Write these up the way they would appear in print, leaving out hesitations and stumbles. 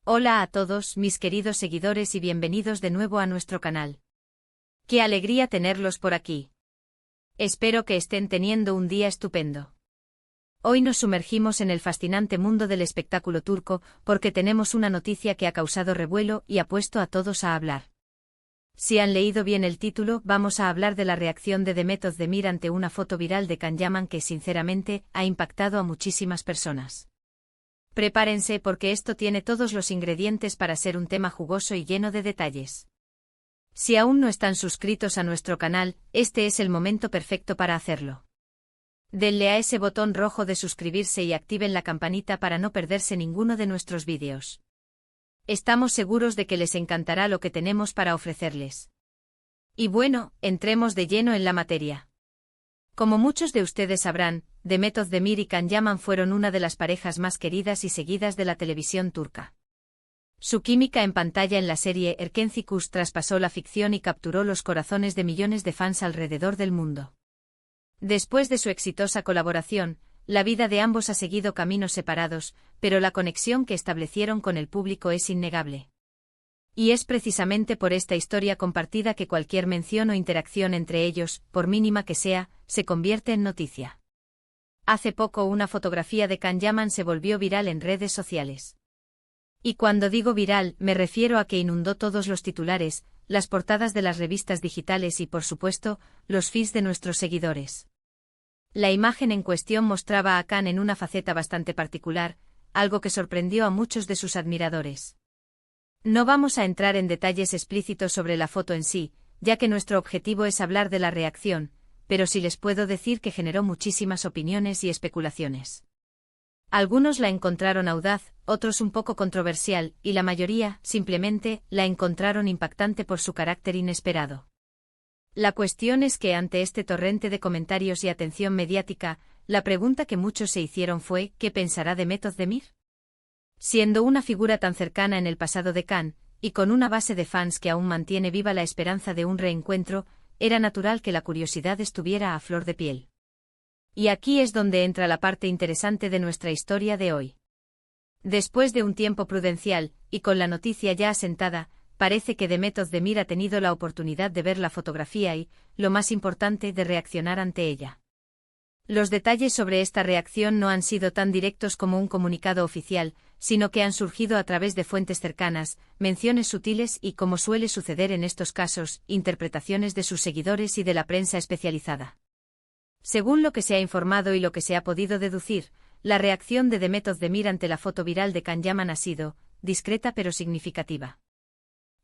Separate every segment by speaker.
Speaker 1: Hola a todos mis queridos seguidores y bienvenidos de nuevo a nuestro canal. ¡Qué alegría tenerlos por aquí! Espero que estén teniendo un día estupendo. Hoy nos sumergimos en el fascinante mundo del espectáculo turco porque tenemos una noticia que ha causado revuelo y ha puesto a todos a hablar. Si han leído bien el título, vamos a hablar de la reacción de Demet Özdemir ante una foto viral de Can Yaman que sinceramente ha impactado a muchísimas personas. Prepárense porque esto tiene todos los ingredientes para ser un tema jugoso y lleno de detalles. Si aún no están suscritos a nuestro canal, este es el momento perfecto para hacerlo. Denle a ese botón rojo de suscribirse y activen la campanita para no perderse ninguno de nuestros vídeos. Estamos seguros de que les encantará lo que tenemos para ofrecerles. Y bueno, entremos de lleno en la materia. Como muchos de ustedes sabrán, Demet Özdemir y Can Yaman fueron una de las parejas más queridas y seguidas de la televisión turca. Su química en pantalla en la serie Erkenci traspasó la ficción y capturó los corazones de millones de fans alrededor del mundo. Después de su exitosa colaboración, la vida de ambos ha seguido caminos separados, pero la conexión que establecieron con el público es innegable. Y es precisamente por esta historia compartida que cualquier mención o interacción entre ellos, por mínima que sea, se convierte en noticia. Hace poco una fotografía de Can Yaman se volvió viral en redes sociales. Y cuando digo viral, me refiero a que inundó todos los titulares, las portadas de las revistas digitales y, por supuesto, los feeds de nuestros seguidores. La imagen en cuestión mostraba a Can en una faceta bastante particular, algo que sorprendió a muchos de sus admiradores. No vamos a entrar en detalles explícitos sobre la foto en sí, ya que nuestro objetivo es hablar de la reacción, pero sí les puedo decir que generó muchísimas opiniones y especulaciones. Algunos la encontraron audaz, otros un poco controversial, y la mayoría, simplemente, la encontraron impactante por su carácter inesperado. La cuestión es que ante este torrente de comentarios y atención mediática, la pregunta que muchos se hicieron fue, ¿qué pensará Demet Özdemir? Siendo una figura tan cercana en el pasado de Can, y con una base de fans que aún mantiene viva la esperanza de un reencuentro, era natural que la curiosidad estuviera a flor de piel. Y aquí es donde entra la parte interesante de nuestra historia de hoy. Después de un tiempo prudencial, y con la noticia ya asentada, parece que Demet Özdemir ha tenido la oportunidad de ver la fotografía y, lo más importante, de reaccionar ante ella. Los detalles sobre esta reacción no han sido tan directos como un comunicado oficial, sino que han surgido a través de fuentes cercanas, menciones sutiles y, como suele suceder en estos casos, interpretaciones de sus seguidores y de la prensa especializada. Según lo que se ha informado y lo que se ha podido deducir, la reacción de Demet Özdemir ante la foto viral de Can Yaman ha sido discreta pero significativa.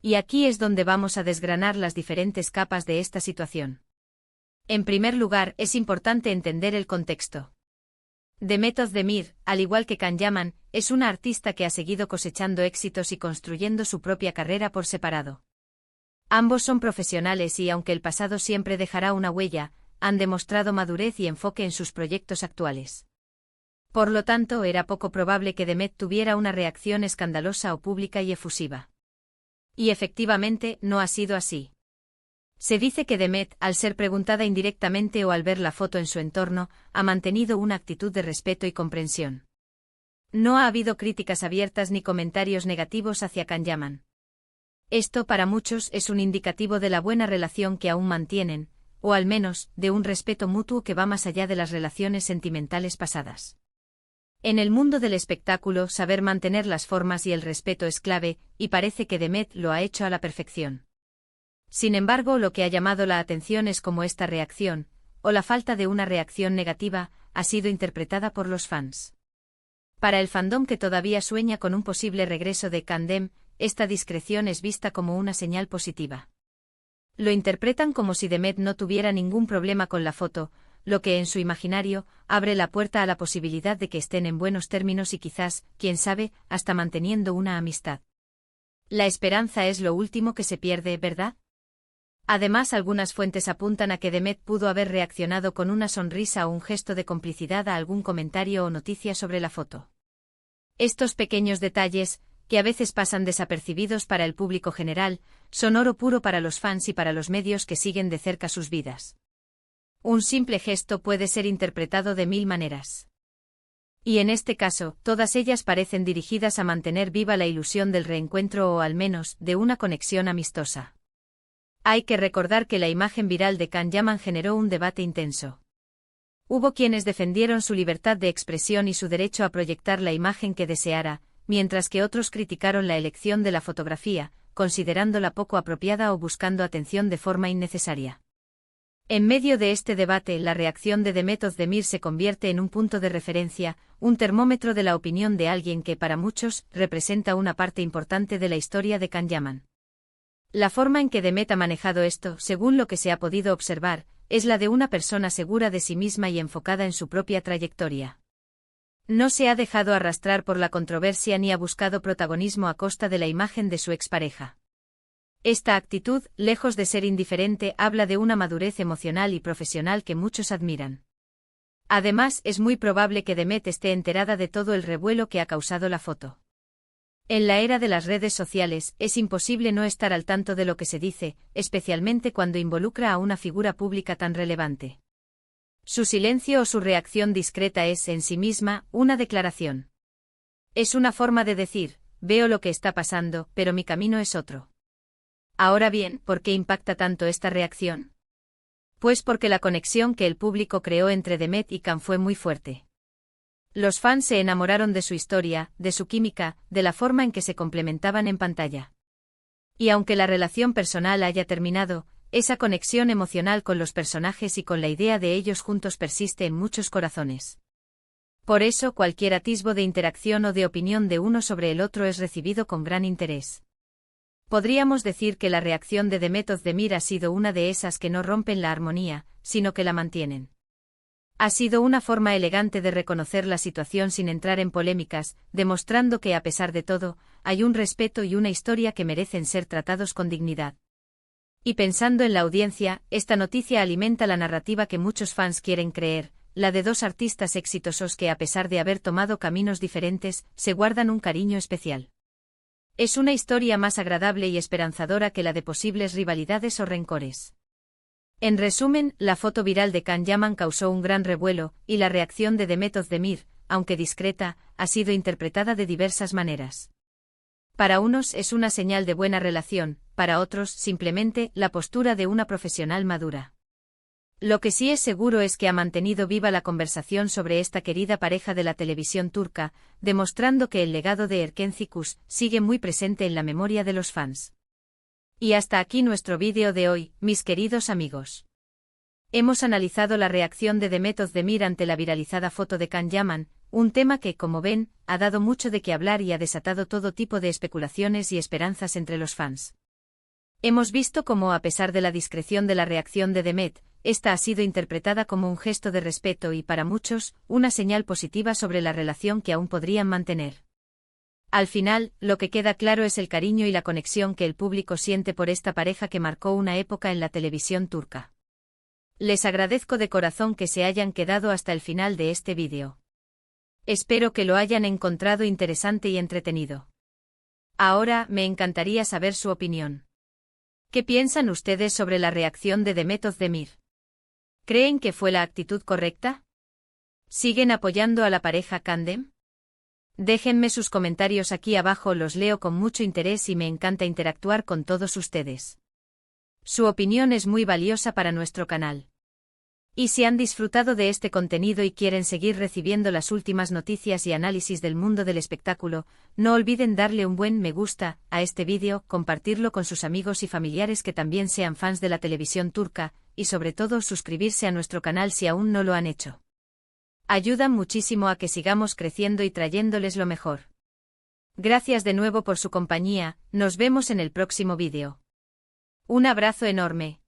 Speaker 1: Y aquí es donde vamos a desgranar las diferentes capas de esta situación. En primer lugar, es importante entender el contexto. Demet Özdemir, al igual que Can Yaman, es una artista que ha seguido cosechando éxitos y construyendo su propia carrera por separado. Ambos son profesionales y, aunque el pasado siempre dejará una huella, han demostrado madurez y enfoque en sus proyectos actuales. Por lo tanto, era poco probable que Demet tuviera una reacción escandalosa o pública y efusiva. Y efectivamente, no ha sido así. Se dice que Demet, al ser preguntada indirectamente o al ver la foto en su entorno, ha mantenido una actitud de respeto y comprensión. No ha habido críticas abiertas ni comentarios negativos hacia Can Yaman. Esto para muchos es un indicativo de la buena relación que aún mantienen, o al menos, de un respeto mutuo que va más allá de las relaciones sentimentales pasadas. En el mundo del espectáculo, saber mantener las formas y el respeto es clave, y parece que Demet lo ha hecho a la perfección. Sin embargo, lo que ha llamado la atención es cómo esta reacción, o la falta de una reacción negativa, ha sido interpretada por los fans. Para el fandom que todavía sueña con un posible regreso de Can Dem, esta discreción es vista como una señal positiva. Lo interpretan como si Demet no tuviera ningún problema con la foto, lo que en su imaginario abre la puerta a la posibilidad de que estén en buenos términos y quizás, quién sabe, hasta manteniendo una amistad. La esperanza es lo último que se pierde, ¿verdad? Además, algunas fuentes apuntan a que Demet pudo haber reaccionado con una sonrisa o un gesto de complicidad a algún comentario o noticia sobre la foto. Estos pequeños detalles, que a veces pasan desapercibidos para el público general, son oro puro para los fans y para los medios que siguen de cerca sus vidas. Un simple gesto puede ser interpretado de mil maneras. Y en este caso, todas ellas parecen dirigidas a mantener viva la ilusión del reencuentro o al menos, de una conexión amistosa. Hay que recordar que la imagen viral de Can Yaman generó un debate intenso. Hubo quienes defendieron su libertad de expresión y su derecho a proyectar la imagen que deseara, mientras que otros criticaron la elección de la fotografía, considerándola poco apropiada o buscando atención de forma innecesaria. En medio de este debate, la reacción de Demet Özdemir se convierte en un punto de referencia, un termómetro de la opinión de alguien que para muchos representa una parte importante de la historia de Can Yaman. La forma en que Demet ha manejado esto, según lo que se ha podido observar, es la de una persona segura de sí misma y enfocada en su propia trayectoria. No se ha dejado arrastrar por la controversia ni ha buscado protagonismo a costa de la imagen de su expareja. Esta actitud, lejos de ser indiferente, habla de una madurez emocional y profesional que muchos admiran. Además, es muy probable que Demet esté enterada de todo el revuelo que ha causado la foto. En la era de las redes sociales, es imposible no estar al tanto de lo que se dice, especialmente cuando involucra a una figura pública tan relevante. Su silencio o su reacción discreta es, en sí misma, una declaración. Es una forma de decir, veo lo que está pasando, pero mi camino es otro. Ahora bien, ¿por qué impacta tanto esta reacción? Pues porque la conexión que el público creó entre Demet y Can fue muy fuerte. Los fans se enamoraron de su historia, de su química, de la forma en que se complementaban en pantalla. Y aunque la relación personal haya terminado, esa conexión emocional con los personajes y con la idea de ellos juntos persiste en muchos corazones. Por eso cualquier atisbo de interacción o de opinión de uno sobre el otro es recibido con gran interés. Podríamos decir que la reacción de Demet Özdemir ha sido una de esas que no rompen la armonía, sino que la mantienen. Ha sido una forma elegante de reconocer la situación sin entrar en polémicas, demostrando que a pesar de todo, hay un respeto y una historia que merecen ser tratados con dignidad. Y pensando en la audiencia, esta noticia alimenta la narrativa que muchos fans quieren creer, la de dos artistas exitosos que a pesar de haber tomado caminos diferentes, se guardan un cariño especial. Es una historia más agradable y esperanzadora que la de posibles rivalidades o rencores. En resumen, la foto viral de Can Yaman causó un gran revuelo, y la reacción de Demet Özdemir, aunque discreta, ha sido interpretada de diversas maneras. Para unos es una señal de buena relación, para otros simplemente la postura de una profesional madura. Lo que sí es seguro es que ha mantenido viva la conversación sobre esta querida pareja de la televisión turca, demostrando que el legado de Erken Cikus sigue muy presente en la memoria de los fans. Y hasta aquí nuestro vídeo de hoy, mis queridos amigos. Hemos analizado la reacción de Demet Özdemir ante la viralizada foto de Can Yaman, un tema que, como ven, ha dado mucho de qué hablar y ha desatado todo tipo de especulaciones y esperanzas entre los fans. Hemos visto cómo, a pesar de la discreción de la reacción de Demet, esta ha sido interpretada como un gesto de respeto y, para muchos, una señal positiva sobre la relación que aún podrían mantener. Al final, lo que queda claro es el cariño y la conexión que el público siente por esta pareja que marcó una época en la televisión turca. Les agradezco de corazón que se hayan quedado hasta el final de este vídeo. Espero que lo hayan encontrado interesante y entretenido. Ahora, me encantaría saber su opinión. ¿Qué piensan ustedes sobre la reacción de Demet Özdemir? ¿Creen que fue la actitud correcta? ¿Siguen apoyando a la pareja Candem? Déjenme sus comentarios aquí abajo, los leo con mucho interés y me encanta interactuar con todos ustedes. Su opinión es muy valiosa para nuestro canal. Y si han disfrutado de este contenido y quieren seguir recibiendo las últimas noticias y análisis del mundo del espectáculo, no olviden darle un buen me gusta a este vídeo, compartirlo con sus amigos y familiares que también sean fans de la televisión turca, y sobre todo suscribirse a nuestro canal si aún no lo han hecho. Ayudan muchísimo a que sigamos creciendo y trayéndoles lo mejor. Gracias de nuevo por su compañía, nos vemos en el próximo vídeo. Un abrazo enorme.